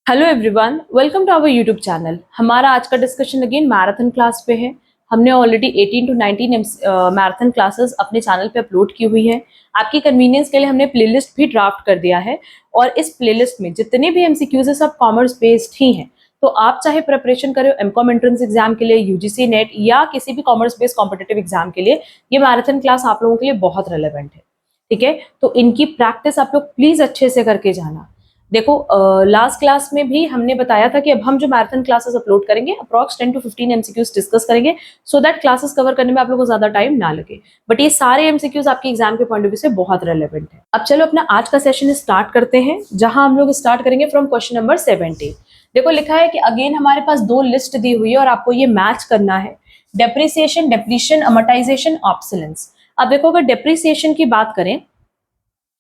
Hello everyone, welcome to our YouTube channel. हमारा आज का डिस्कशन अगेन मैराथन क्लास पे है। हमने ऑलरेडी 18 टू 19 मैराथन क्लासेस अपने चैनल पे अपलोड की हुई है। आपकी कन्वीनियंस के लिए हमने प्लेलिस्ट भी ड्राफ्ट कर दिया है और इस प्लेलिस्ट में जितने भी एमसीक्यूज है सब कॉमर्स बेस्ड ही हैं। तो आप चाहे प्रिपरेशन करें एमकॉम एंट्रेंस एग्जाम के लिए, यूजीसी नेट या किसी भी कॉमर्स बेस्ड कॉम्पिटेटिव एग्जाम के लिए, ये मैराथन क्लास आप लोगों के लिए बहुत रेलेवेंट है। ठीक है, तो इनकी प्रैक्टिस आप लोग प्लीज अच्छे से करके जाना। देखो, लास्ट क्लास में भी हमने बताया था कि अब हम जो मैराथन क्लासेस अपलोड करेंगे अप्रॉक्स 10 टू 15 एमसीक्यूज डिस्कस करेंगे सो दैट क्लासेस कवर करने में आप लोगों को ज्यादा टाइम ना लगे। बट ये सारे एमसीक्यूज आपके एग्जाम के पॉइंट ऑफ व्यू से बहुत रेलेवेंट है। अब चलो अपना आज का सेशन स्टार्ट करते हैं, जहां हम लोग स्टार्ट करेंगे फ्रॉम क्वेश्चन नंबर 70। देखो लिखा है कि अगेन हमारे पास दो लिस्ट दी हुई है और आपको ये मैच करना है, डेप्रिसिएशन, डेप्लीशन, अमोर्टाइजेशन, ऑब्सोलेंस। अब देखो अगर डेप्रिसिएशन की बात करें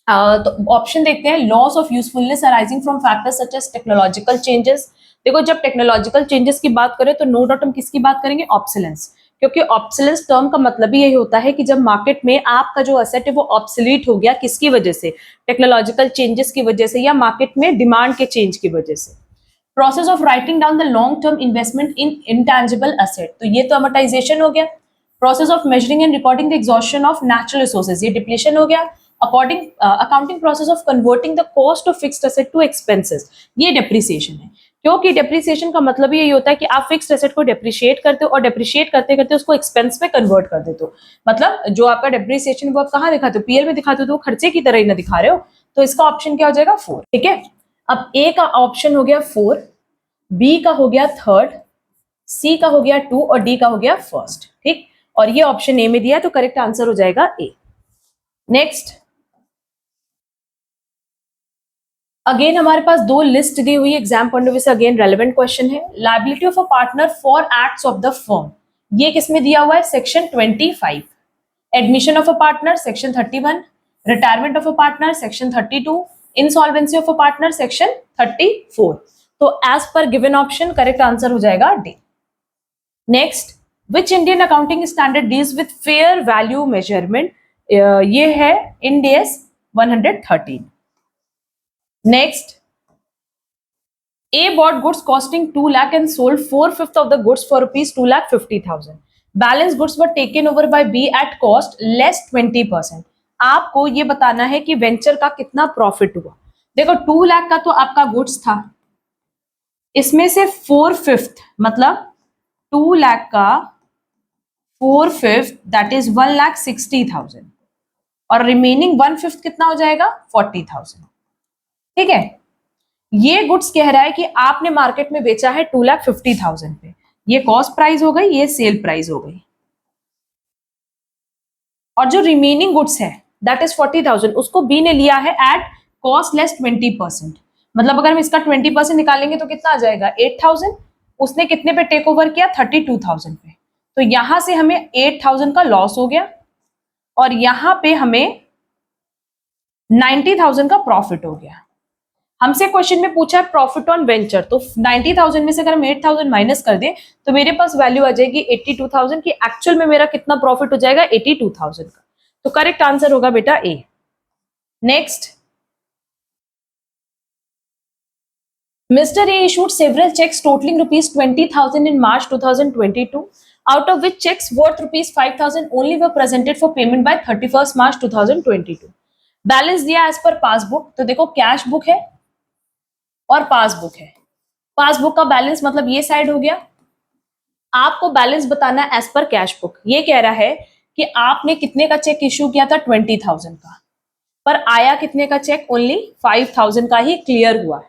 तो ऑप्शन देखते हैं, loss of usefulness arising from factors such as technological changes. देखो जब टेक्नोलॉजिकल चेंजेस की बात करें तो नो डाउट हम किसकी बात करेंगे, ऑब्सोलेंस। क्योंकि ऑब्सोलेंस टर्म का मतलब ही यही होता है कि जब मार्केट में आपका जो असेट है वो ऑब्सोलीट हो गया, किसकी वजह से, टेक्नोलॉजिकल चेंजेस की वजह से या मार्केट में डिमांड के चेंज की वजह से। Process of writing down the long term investment in intangible asset, तो ये तो अमोर्टाइजेशन हो गया। Process of measuring and recording the exhaustion of natural resources, ये डिप्लीशन हो गया। Accounting process of converting the cost of fixed asset to expenses, ये depreciation है। क्योंकि डेप्रिसिएशन का मतलब यही होता है कि आप फिक्स्ड एसेट को डेप्रिशिएट करते हो और डेप्रिशिएट करते करते उसको एक्सपेंस में कन्वर्ट कर देते हो। मतलब जो आपका डेप्रिसिएशन वो आप कहाँ दिखाते हो, पीएल में दिखाते हो, तो खर्चे की तरह ही ना दिखा रहे हो। तो इसका ऑप्शन क्या हो जाएगा, 4। ठीक है, अब ए का ऑप्शन हो गया 4, बी का हो गया 3rd, सी का हो गया 2 और डी का हो गया 1st। ठीक, और ये ऑप्शन ए में दिया है तो करेक्ट आंसर हो जाएगा ए। नेक्स्ट, अगेन हमारे पास दो लिस्ट दी हुई एग्जाम पॉइंट ऑफ व्यू से, अगेन रेलेवेंट क्वेश्चन है। Liability of a partner for acts of the firm, ये किसमें दिया हुआ है, section 25। Admission of a partner section 31, retirement of a partner section 32, insolvency of a partner section 34। तो as per given option correct answer हो जाएगा D. Next, which Indian accounting standard deals with fair value measurement, ये है Ind AS 113। Next, A bought goods costing 2 lakh and sold 4/5 of the goods for rupees 2,50,000. Balance goods were taken over by B at cost less 20%. आपको ये बताना है कि venture का कितना profit हुआ। देखो 2 लाख का तो आपका गुड्स था, इसमें से 4/5 मतलब 2 लाख का 4/5 दैट इज 1,60,000 और रिमेनिंग 1/5 कितना हो जाएगा, 40,000। ठीक है, ये गुड्स कह रहा है कि आपने मार्केट में बेचा है 2,50,000 पे, ये कॉस्ट प्राइस हो गई, ये सेल प्राइस हो गई, और जो रिमेनिंग गुड्स है दैट इज 40,000 उसको बी ने लिया है एट कॉस्ट लेस 20%। मतलब अगर हम इसका 20% निकालेंगे तो कितना आ जाएगा, 8,000। उसने कितने पे टेक ओवर किया, 32,000 पे। तो यहां से हमें 8,000 का लॉस हो गया और यहां पे हमें 90,000 का प्रॉफिट हो गया। हमसे क्वेश्चन में पूछा है प्रॉफिट ऑन वेंचर, तो 90,000 में से अगर हम 8,000 माइनस कर दें तो मेरे पास वैल्यू आ जाएगी 82,000 की। एक्चुअल में मेरा कितना प्रॉफिट हो जाएगा, 82,000 का। तो करेक्ट आंसर होगा बेटा A. Next, Mr. A issued several checks totaling rupees 20,000 in March 2022, out of which checks worth rupees 5,000 only were presented for payment by 31st March 2022. Balance दिया एज पर पासबुक, तो देखो cash book है और passbook है। Passbook का balance मतलब ये side हो गया, आपको बैलेंस बताना है एज पर कैश बुक। ये कह रहा है कि आपने कितने का चेक इश्यू किया था, 20,000 का, पर आया कितने का चेक, ओनली 5,000 का ही क्लियर हुआ है।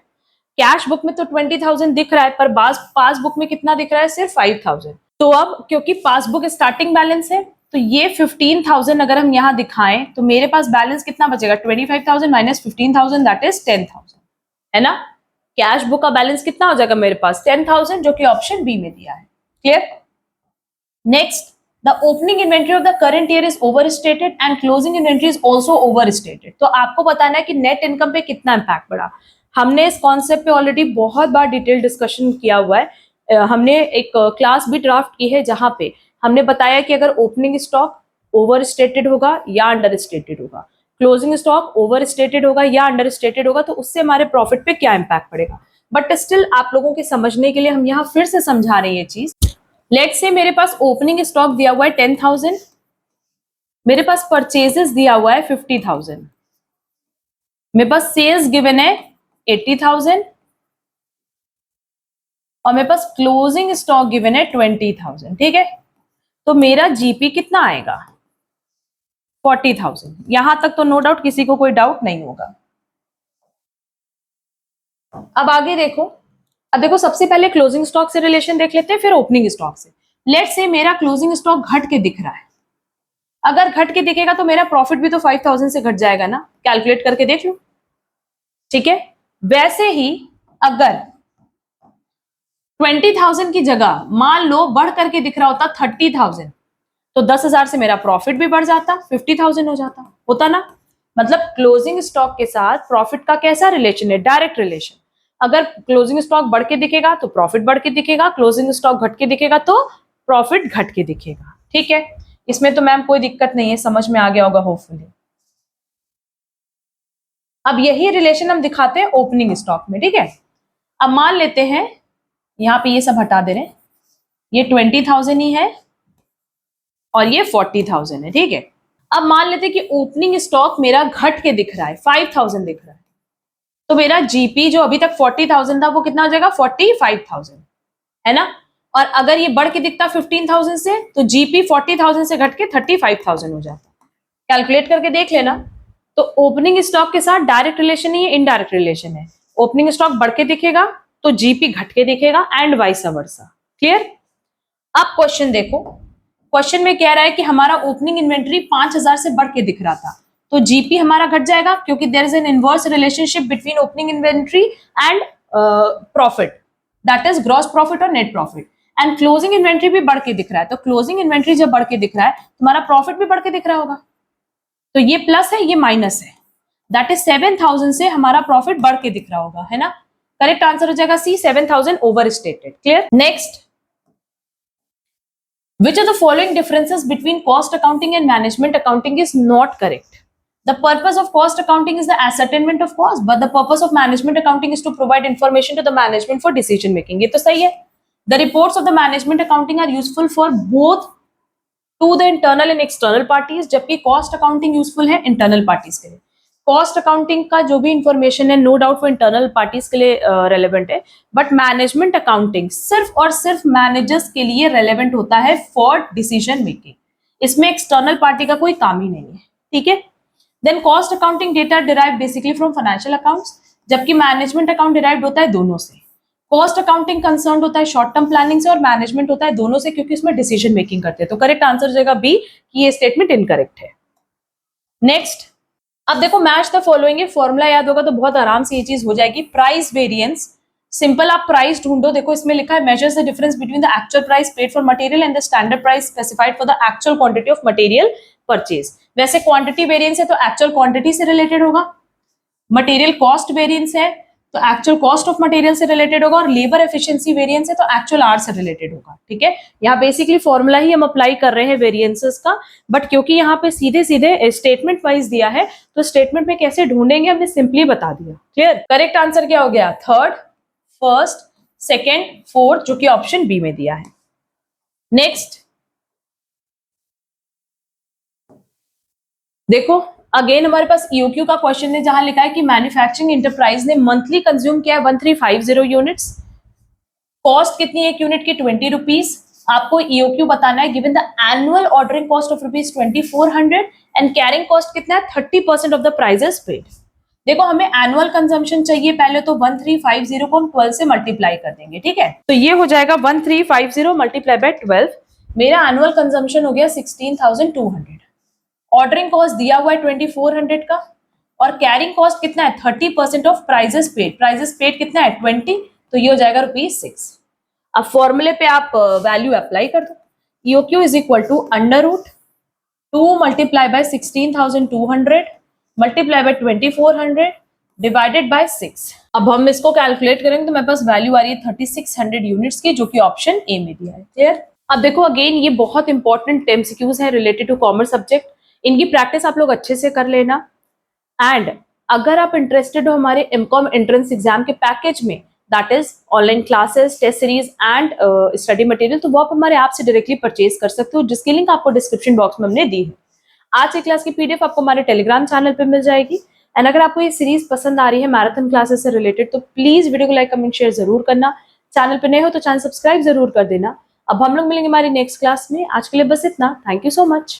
कैश बुक में तो 20,000 दिख रहा है पर पासबुक में कितना दिख रहा है, सिर्फ 5,000। तो अब क्योंकि पासबुक स्टार्टिंग बैलेंस है तो ये 15,000 अगर हम यहां दिखाएं तो मेरे पास बैलेंस कितना बचेगा, 25,000 माइनस 15,000 दैट इज 10,000, है ना। कैश बुक का बैलेंस कितना हो जाएगा मेरे पास, 10,000, जो कि ऑप्शन बी में दिया है। Clear. Next, the opening inventory of the current year is overstated and closing inventory is also overstated. तो आपको बताना है कि नेट इनकम पे कितना इंपैक्ट पड़ा। हमने इस कॉन्सेप्ट पे ऑलरेडी बहुत बार डिटेल डिस्कशन किया हुआ है। हमने एक क्लास भी ड्राफ्ट की है जहां पे हमने बताया कि अगर ओपनिंग स्टॉक ओवर स्टेटेड होगा या अंडर स्टेटेड होगा, क्लोजिंग स्टॉक ओवर स्टेटेड होगा या अंडर स्टेटेड होगा, तो उससे हमारे प्रॉफिट पे क्या इंपैक्ट पड़ेगा। बट स्टिल आप लोगों के समझने के लिए हम यहाँ फिर से समझा रहे हैं ये चीज। लेट्स से मेरे पास ओपनिंग स्टॉक दिया हुआ है 10,000, मेरे पास परचेजेस दिया हुआ है 50,000, मेरे पास सेल्स गिवन है 80,000 और मेरे पास क्लोजिंग स्टॉक गिवन है 20,000। ठीक है, तो मेरा जीपी कितना आएगा? 40,000। यहां तक तो नो डाउट किसी को कोई डाउट नहीं होगा। अब आगे देखो, अब देखो सबसे पहले क्लोजिंग स्टॉक से रिलेशन देख लेते हैं, फिर ओपनिंग स्टॉक से। लेट्स से मेरा क्लोजिंग स्टॉक घट के दिख रहा है, अगर घट के दिखेगा तो मेरा प्रॉफिट भी तो 5,000 से घट जाएगा ना, कैलकुलेट करके देख लो। ठीक है, वैसे ही अगर 20,000 की जगह मान लो बढ़ करके दिख रहा होता 30,000, तो 10,000 से मेरा प्रॉफिट भी बढ़ जाता, 50,000 हो जाता, होता ना। मतलब क्लोजिंग स्टॉक के साथ प्रॉफिट का कैसा रिलेशन है? Direct relation. अगर क्लोजिंग स्टॉक बढ़ के दिखेगा तो प्रॉफिट बढ़ के दिखेगा, क्लोजिंग स्टॉक घट के दिखेगा तो प्रॉफिट घट के दिखेगा। ठीक है, इसमें तो मैम कोई दिक्कत नहीं है, समझ में आ गया होगा होपफुली। अब यही रिलेशन हम दिखाते हैं ओपनिंग स्टॉक में। ठीक है, अब मान लेते हैं यहां पे ये सब हटा दे रहे हैं, ये 20,000 ही है और ये 40,000 है। ठीक है, अब मान लेते हैं कि ओपनिंग स्टॉक मेरा घट के दिख रहा है, 5,000 दिख रहा है, तो मेरा जीपी जो अभी तक 40,000 था वो कितना हो जाएगा? 45,000, है ना। और अगर ये बढ़ के दिखता 15,000 से, तो जीपी 40,000 से घट के 35,000 हो जाता। कैलकुलेट करके देख लेना। तो ओपनिंग स्टॉक के साथ डायरेक्ट रिलेशन ही इनडायरेक्ट रिलेशन है। ओपनिंग स्टॉक बढ़ के दिखेगा तो जीपी घट के दिखेगा एंड वाइस वर्सा। क्लियर? अब क्वेश्चन देखो, क्वेश्चन में कह रहा है कि हमारा ओपनिंग इन्वेंट्री 5,000 से बढ़ के दिख रहा था, तो जीपी हमारा घट जाएगा क्योंकि there is an inverse relationship between opening inventory and profit, that is gross profit और net profit. And closing inventory भी बढ़ के दिख रहा है, तो क्लोजिंग इन्वेंट्री जब बढ़ के दिख रहा है तुम्हारा प्रॉफिट भी बढ़ के दिख रहा होगा। तो ये प्लस है, ये माइनस है, दैट इज 7,000 से हमारा प्रॉफिट बढ़ के दिख रहा होगा, है ना। करेक्ट आंसर हो जाएगा सी, 7,000 over stated. Clear? Next, which of the following differences between cost accounting and management accounting is not correct? The purpose of cost accounting is the ascertainment of cost, but the purpose of management accounting is to provide information to the management for decision making. ये तो सही है। The reports of the management accounting are useful for both to the internal and external parties, जबकि cost accounting useful है internal parties के लिए। Cost accounting का जो भी इंफॉर्मेशन है नो डाउट वो इंटरनल पार्टीज के लिए रेलेवेंट है, बट मैनेजमेंट अकाउंटिंग सिर्फ और सिर्फ मैनेजर्स के लिए रेलेवेंट होता है फॉर डिसीजन मेकिंग। इसमें एक्सटर्नल पार्टी का कोई काम ही नहीं है। ठीक है, then cost accounting data derive basically from financial accounts, जबकि मैनेजमेंट अकाउंट डिराइव होता है दोनों से। कॉस्ट अकाउंटिंग कंसर्न होता है शॉर्ट टर्म प्लानिंग से और मैनेजमेंट होता है दोनों से, क्योंकि इसमें डिसीजन मेकिंग करते हैं। तो करेक्ट आंसर हो जाएगा बी कि ये स्टेटमेंट इनकरेक्ट है। नेक्स्ट, अब देखो मैच द फॉलोइंग, फॉर्मूला याद होगा तो बहुत आराम से ये चीज हो जाएगी। प्राइस वेरिएंस, सिंपल आप प्राइस ढूंढो। देखो इसमें लिखा है measures the difference between the actual price paid for material and the standard price specified for the actual quantity of material purchase. वैसे क्वांटिटी वेरिएंस है तो एक्चुअल क्वांटिटी से रिलेटेड होगा, मटेरियल कॉस्ट वेरिएंस है तो एक्चुअल कॉस्ट ऑफ मटेरियल से related होगा, और लेबर एफिशिएंसी वेरिएंस है तो एक्चुअल आवर से रिलेटेड होगा। ठीक है, यहाँ बेसिकली फॉर्मूला ही हम अप्लाई कर रहे हैं वेरिएंसेस का, बट क्योंकि यहाँ पे सीधे सीधे स्टेटमेंट वाइज दिया है तो स्टेटमेंट में कैसे ढूंढेंगे हमने सिंपली बता दिया। क्लियर? करेक्ट आंसर क्या हो गया? थर्ड, फर्स्ट, सेकेंड, फोर्थ, जो कि ऑप्शन बी में दिया है। नेक्स्ट देखो, अगेन हमारे पास ईओक्यू का क्वेश्चन है जहां लिखा है कि मैन्युफैक्चरिंग इंटरप्राइज ने मंथली कंज्यूम किया है 1350 यूनिट्स, कॉस्ट कितनी है एक यूनिट की? 20 रुपीज। आपको ईओक्यू बताना है given the annual ordering cost of rupees 2400 and carrying cost कितना है? 30% ऑफ द प्राइजेस पेड। देखो हमें एनुअल कंजम्पशन चाहिए पहले, तो 1350 को हम 12 से मल्टीप्लाई कर देंगे। ठीक है, तो ये हो जाएगा 1350 मल्टीप्लाई बाय 12, मेरा एनुअल कंजम्पशन हो गया 16,200। ऑर्डरिंग कॉस्ट दिया हुआ है 2400 का, और कैरिंग कॉस्ट कितना है? 30% of prices paid. Prices paid कितना है? 20, तो ये हो जाएगा ₹6। अब फॉर्मूले पे आप वैल्यू अप्लाई कर दो। EOQ is equal to √2 multiply by 16,200 multiply by 2400 divided by 6। अब हम इसको कैलकुलेट करेंगे तो मेरे पास वैल्यू आ रही है 3600 यूनिट्स की, जो कि ऑप्शन ए में दिया है। क्लियर? अब देखो अगेन ये बहुत इंपॉर्टेंट एमसीक्यूज है रिलेटेड टू कॉमर्स सब्जेक्ट, इनकी प्रैक्टिस आप लोग अच्छे से कर लेना। एंड अगर आप इंटरेस्टेड हो हमारे एमकॉम एंट्रेंस एग्जाम के पैकेज में, that is online classes, test series and study material, तो वो आप हमारे ऐप से डायरेक्टली परचेज कर सकते हो, जिसकी लिंक आपको डिस्क्रिप्शन बॉक्स में हमने दी है। आज की क्लास की पीडीएफ आपको हमारे टेलीग्राम चैनल पे मिल जाएगी। एंड अगर आपको ये सीरीज पसंद आ रही है मैराथन क्लासेस से रिलेटेड, तो प्लीज वीडियो को लाइक, कमेंट, शेयर जरूर करना। चैनल पे नए हो तो चैनल सब्सक्राइब जरूर कर देना। अब हम लोग मिलेंगे हमारी नेक्स्ट क्लास में। आज के लिए बस इतना। Thank you so much.